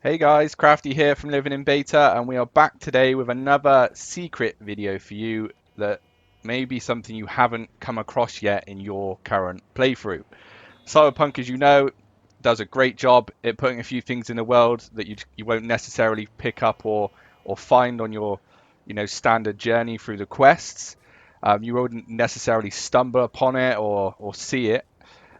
Hey guys, Crafty here from Living in Beta, and we are back today with another secret video for you that may be something you haven't come across yet in your current playthrough. Cyberpunk, as you know, does a great job at putting a few things in the world that you won't necessarily pick up or find on your standard journey through the quests. You wouldn't necessarily stumble upon it or see it.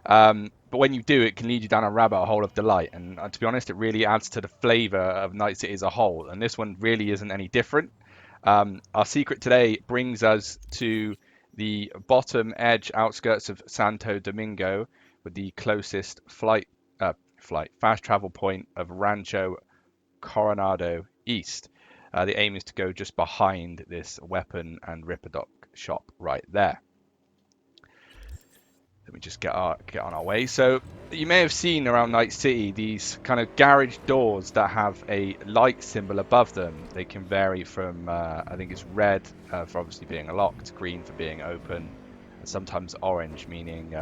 But when you do, it can lead you down a rabbit hole of delight. And to be honest, it really adds to the flavor of Night City as a whole. And this one really isn't any different. Our secret today brings us to the bottom edge outskirts of Santo Domingo with the closest fast travel point of Rancho Coronado East. The aim is to go just behind this weapon and Ripperdoc shop right there. Let me just get on our way. So you may have seen around Night City these kind of garage doors that have a light symbol above them. They can vary from I think it's red for obviously being locked, green for being open, and sometimes orange, meaning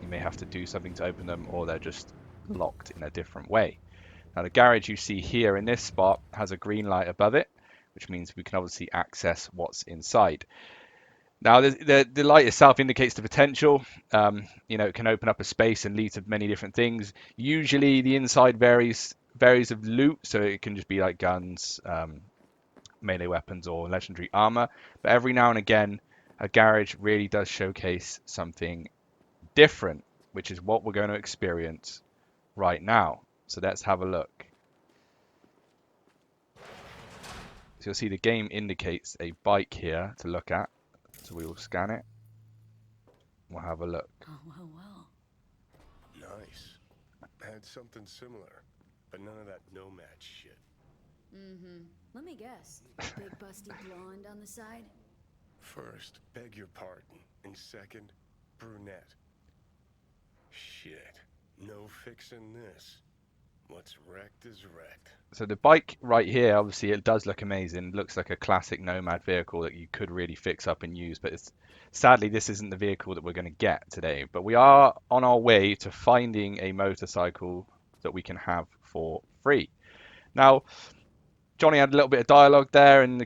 you may have to do something to open them, or they're just locked in a different way. Now the garage you see here in this spot has a green light above it, which means we can obviously access what's inside. Now, the light itself indicates the potential. It can open up a space and lead to many different things. Usually, the inside varies of loot, so it can just be like guns, melee weapons, or legendary armor. But every now and again, a garage really does showcase something different, which is what we're going to experience right now. So let's have a look. So you'll see the game indicates a bike here to look at. So we will scan it. We'll have a look. Oh, wow. Nice. Had something similar, but none of that nomad shit. Let me guess. Big busty blonde on the side? First, beg your pardon. And second, brunette. Shit. No fixing this. What's wrecked is wrecked. So the bike right here, obviously it does look amazing. It looks like a classic Nomad vehicle that you could really fix up and use, but sadly this isn't the vehicle that we're going to get today. But we are on our way to finding a motorcycle that we can have for free. Now, Johnny had a little bit of dialogue there, and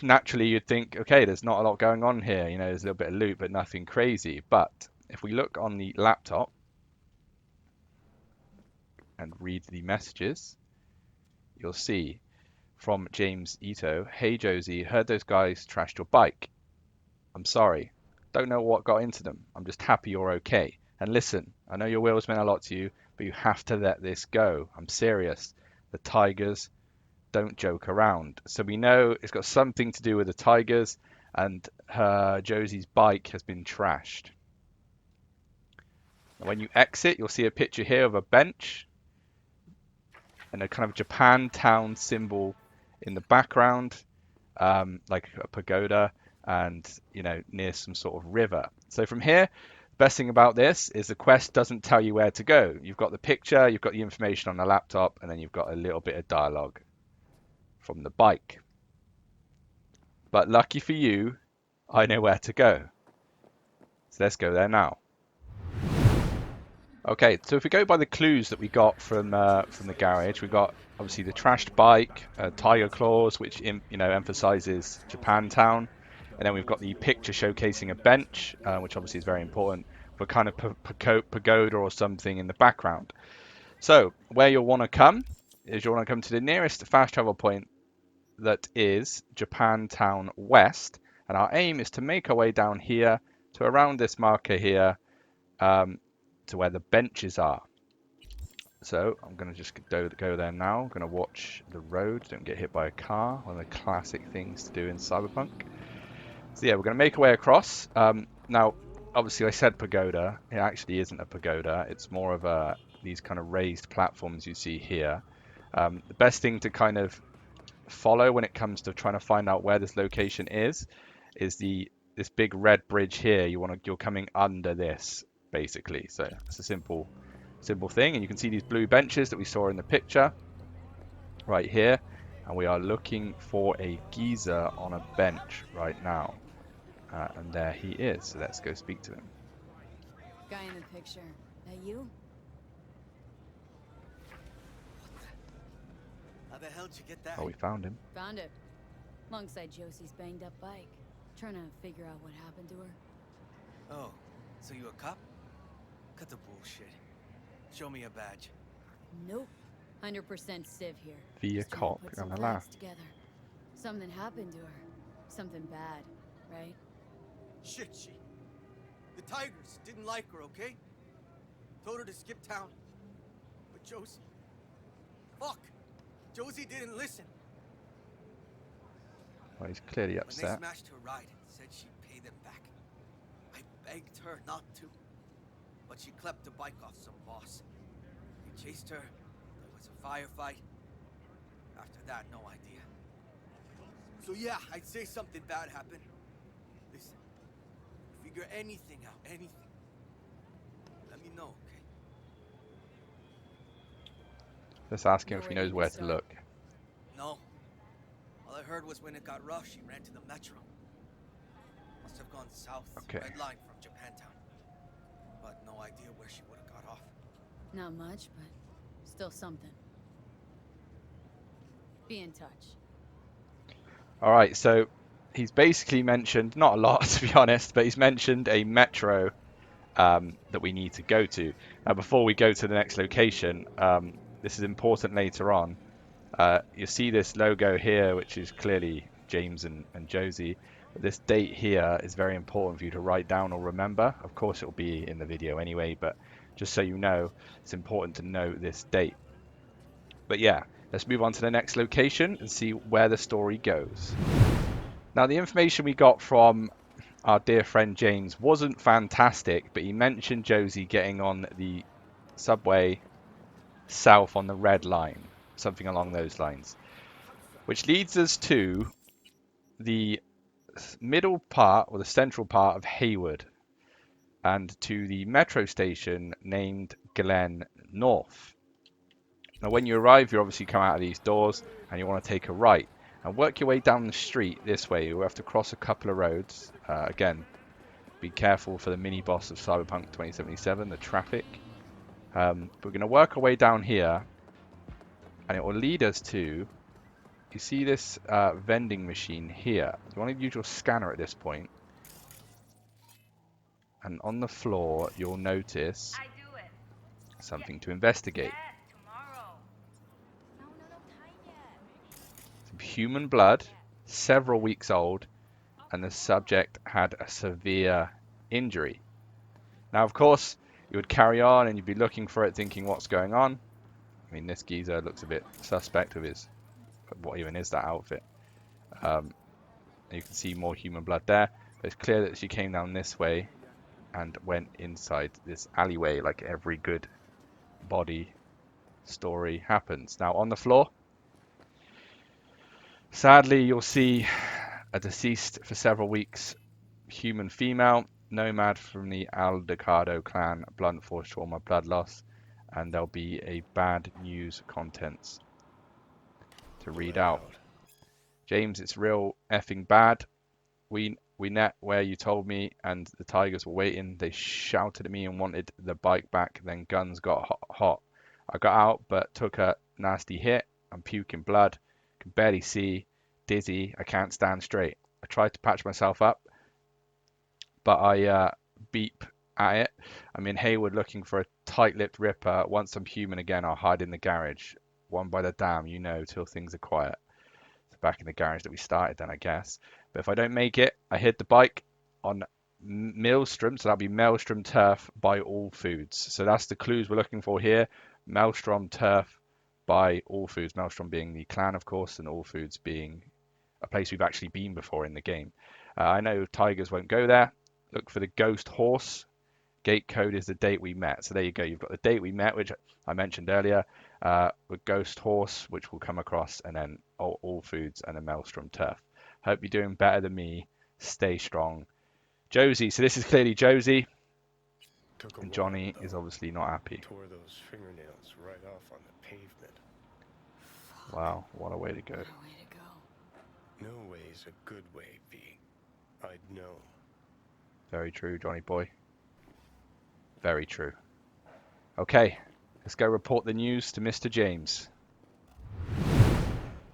naturally you'd think, okay, there's not a lot going on here. There's a little bit of loot, but nothing crazy. But if we look on the laptop and read the messages, you'll see from James Ito, "Hey Josie, heard those guys trashed your bike. I'm sorry. Don't know what got into them. I'm just happy you're okay. And listen, I know your wheels meant a lot to you, but you have to let this go. I'm serious. The Tigers don't joke around." So we know it's got something to do with the Tigers, and Josie's bike has been trashed. And when you exit, you'll see a picture here of a bench and a kind of Japantown symbol in the background, like a pagoda, and near some sort of river. So from here, the best thing about this is the quest doesn't tell you where to go. You've got the picture, you've got the information on the laptop, and then you've got a little bit of dialogue from the bike. But lucky for you, I know where to go. So let's go there now. Okay, so if we go by the clues that we got from the garage, we got obviously the trashed bike, tiger claws, which emphasizes Japantown, and then we've got the picture showcasing a bench, which obviously is very important for kind of pagoda or something in the background. So where you'll want to come is you'll want to come to the nearest fast travel point, that is Japantown West, and our aim is to make our way down here to around this marker here. To where the benches are. So I'm going to just go there now. I'm going to watch the road, don't get hit by a car, one of the classic things to do in Cyberpunk. So yeah, we're going to make our way across. Now, obviously I said pagoda. It actually isn't a pagoda. It's more of these kind of raised platforms you see here. The best thing to kind of follow when it comes to trying to find out where this location is this big red bridge here. You're coming under this, basically. So it's a simple thing, and you can see these blue benches that we saw in the picture right here, and we are looking for a geezer on a bench right now, and there he is. So let's go speak to him. Guy in the picture. That you? How the hell did you get that? Oh, we found him. Found it. Alongside Josie's banged up bike. Trying to figure out what happened to her. Oh, so you a cop? Cut the bullshit. Show me a badge. Nope. 100% Civ here. Via Just trying to cop. put I'm some allowed. facts together. Something happened to her. Something bad, right? Shit, she. The Tigers didn't like her, okay? Told her to skip town. But Josie... Fuck! Josie didn't listen. Well, he's clearly When they upset. smashed her ride, said she'd pay them back. I begged her not to. But she clept the bike off some boss. They chased her. There was a firefight. After that, no idea. So yeah, I'd say something bad happened. Listen, figure anything out, anything. Let me know, okay? Let's ask him Know if he where knows they where can to start? look. No. All I heard was when it got rough, she ran to the metro. Must have gone south, Okay. red line from Japantown. But no idea where she would have got off. Not much, but still something. Be in touch. All right, so he's basically mentioned, not a lot to be honest, but he's mentioned a metro that we need to go to. Now, before we go to the next location, this is important later on. You see this logo here, which is clearly James and Josie. But this date here is very important for you to write down or remember. Of course, it will be in the video anyway, but just so you know, it's important to know this date. But yeah, let's move on to the next location and see where the story goes. Now, the information we got from our dear friend James wasn't fantastic, but he mentioned Josie getting on the subway south on the red line, something along those lines, which leads us to the middle part or the central part of Hayward and to the metro station named Glen North. Now, when you arrive, you obviously come out of these doors and you want to take a right and work your way down the street this way. You'll have to cross a couple of roads. Again, be careful for the mini boss of Cyberpunk 2077, the traffic. We're going to work our way down here and it will lead us to, you see this vending machine here. You want to use your scanner at this point. And on the floor, you'll notice something to investigate. Some human blood, several weeks old, and the subject had a severe injury. Now, of course, you would carry on and you'd be looking for it, thinking, what's going on? I mean, this geezer looks a bit suspect with his, what even is that outfit? You can see more human blood there, but it's clear that she came down this way and went inside this alleyway like every good body story happens. Now, on the floor, sadly, you'll see a deceased for several weeks human female, nomad from the Aldecado clan, blunt force trauma, blood loss, and there'll be a bad news contents to read out. James, it's real effing bad. We net where you told me, and the Tigers were waiting. They shouted at me and wanted the bike back. Then guns got hot. I got out, but took a nasty hit. I'm puking blood. Can barely see. Dizzy. I can't stand straight. I tried to patch myself up, but I beep at it. I'm in Hayward looking for a tight-lipped ripper. Once I'm human again, I'll hide in the garage. One by the dam, you know, till things are quiet. So back in the garage that we started then, I guess. But if I don't make it, I hid the bike on Maelstrom, so that'll be Maelstrom Turf by All Foods. So that's the clues we're looking for here. Maelstrom Turf by All Foods. Maelstrom being the clan, of course, and All Foods being a place we've actually been before in the game. I know Tigers won't go there. Look for the Ghost Horse. Gate code is the date we met. So there you go. You've got the date we met, which I mentioned earlier, with Ghost Horse, which will come across, and then All Foods and a Maelstrom Turf. Hope you're doing better than me. Stay strong. Josie. So this is clearly Josie. And Johnny is obviously not happy. Tore those fingernails right off on the pavement. Wow, what a way to go. What a way to go. No way's a good way, V. I'd know. Very true, Johnny boy. Very true. Okay, let's go report the news to Mr. James.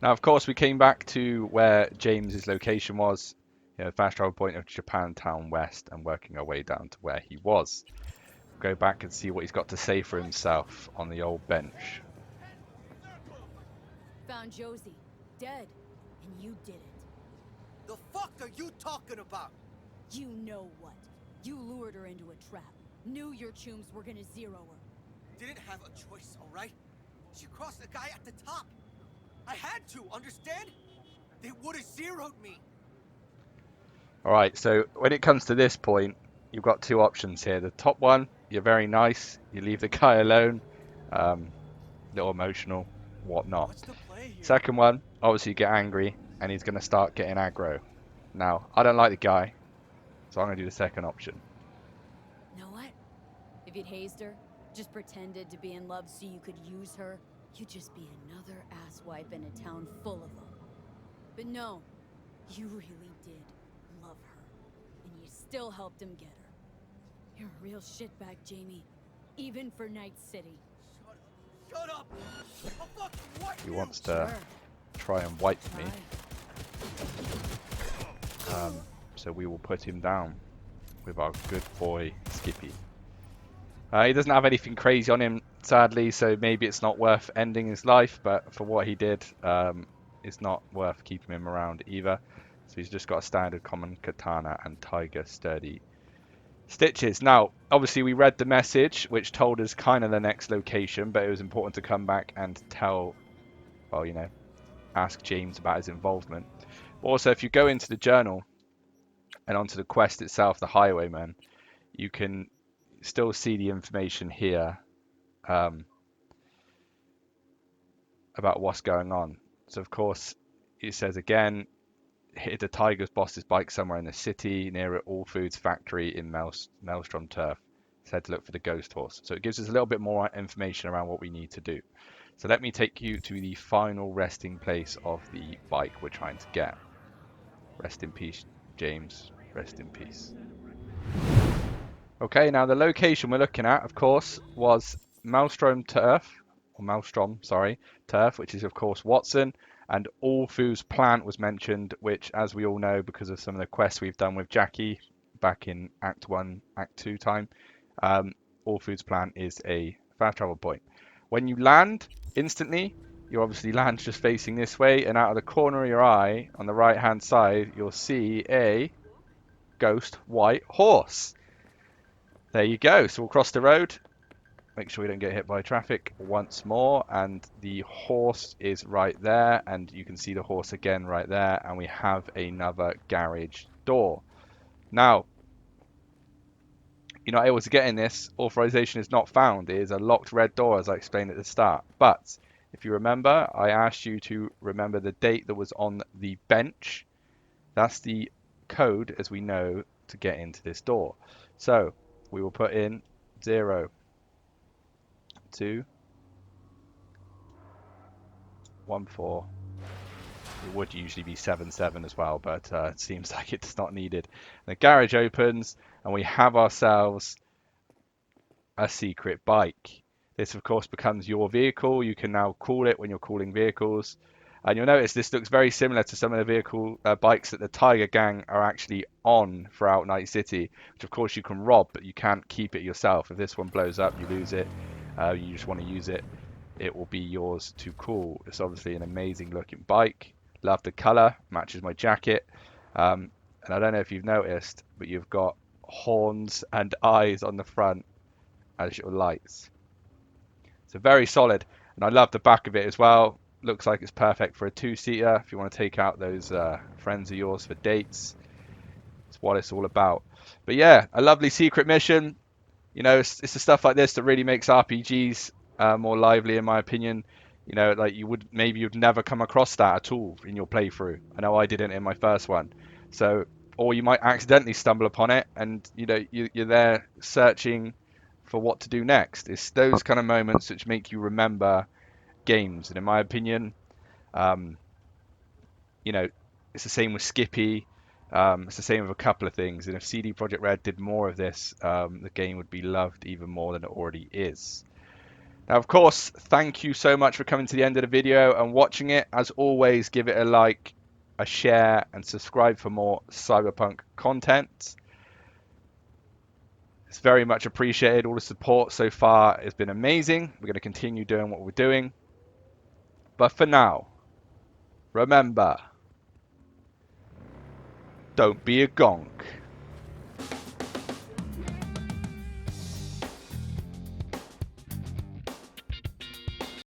Now, of course, we came back to where James's location was, you know, fast travel point of Japantown West, and working our way down to where he was. Go back and see what he's got to say for himself on the old bench. Found Josie, dead, and you did it. The fuck are you talking about? You know what? You lured her into a trap. Knew your chooms were gonna zero her. Didn't have a choice, all right? She crossed the guy at the top. I had to, understand? They would have zeroed me. All right, so when it comes to this point, you've got two options here. The top one, you're very nice. You leave the guy alone. Little emotional, whatnot. What's the play here? Second one, obviously you get angry, and he's going to start getting aggro. Now, I don't like the guy, so I'm going to do the second option. Know what? If you'd hazed her, just pretended to be in love so you could use her, you'd just be another asswipe in a town full of them. But no, you really did love her, and you still helped him get her. You're a real shitbag, Jamie, even for Night City. Shut up! I'll fucking wipe He you! wants to Sure. try and wipe me, Try. so we will put him down with our good boy Skippy. He doesn't have anything crazy on him, sadly, so maybe it's not worth ending his life, but for what he did, it's not worth keeping him around either. So he's just got a standard common katana and Tyger sturdy stitches. Now, obviously we read the message, which told us kind of the next location, but it was important to come back and tell, well, you know, ask James about his involvement. But also, if you go into the journal and onto the quest itself, the Highwayman, you can still see the information here about what's going on. So, of course, it says again, hit the Tiger's boss's bike somewhere in the city near an All Foods factory in Maelstrom Turf. Said to look for the ghost horse. So it gives us a little bit more information around what we need to do. So let me take you to the final resting place of the bike we're trying to get. Rest in peace, James. Rest in peace. Okay, now the location we're looking at, of course, was Maelstrom Turf, which is of course Watson, and All Foods Plant was mentioned, which, as we all know, because of some of the quests we've done with Jackie back in Act 1, Act 2 time, All Foods Plant is a fast travel point. When you land, instantly, you obviously land just facing this way, and out of the corner of your eye, on the right-hand side, you'll see a ghost white horse. There you go. So we'll cross the road. Make sure we don't get hit by traffic once more. And the horse is right there. And you can see the horse again right there. And we have another garage door. Now, you're not able to get in this. Authorization is not found. It is a locked red door, as I explained at the start. But if you remember, I asked you to remember the date that was on the bench. That's the code, as we know, to get into this door. So we will put in 0, 2, 1, 4. It would usually be 7, 7 as well, but it seems like it's not needed. The garage opens, and we have ourselves a secret bike. This, of course, becomes your vehicle. You can now call it when you're calling vehicles. And you'll notice this looks very similar to some of the bikes that the Tyger gang are actually on throughout Night City, which of course you can rob, but you can't keep it yourself. If this one blows up, you lose it. You just want to use it. It will be yours to call. It's obviously an amazing looking bike. Love the color, matches my jacket. And I don't know if you've noticed, but you've got horns and eyes on the front as your lights. So very solid. And I love the back of it as well. Looks like it's perfect for a 2-seater if you want to take out those friends of yours for dates. It's what it's all about. But yeah, a lovely secret mission. You know, it's the stuff like this that really makes RPGs more lively, in my opinion. You know, like you'd never come across that at all in your playthrough. I know I didn't in my first one. So, or you might accidentally stumble upon it, and you know you're there searching for what to do next. It's those kind of moments which make you remember games, and in my opinion, you know, it's the same with Skippy. It's the same with a couple of things, and if CD Prokjekt Red did more of this, the game would be loved even more than it already is. Now, of course, thank you so much for coming to the end of the video and watching it. As always, give it a like, a share, and subscribe for more Cyberpunk content. It's very much appreciated. All the support so far has been amazing. We're going to continue doing what we're doing. But for now, remember, don't be a gonk.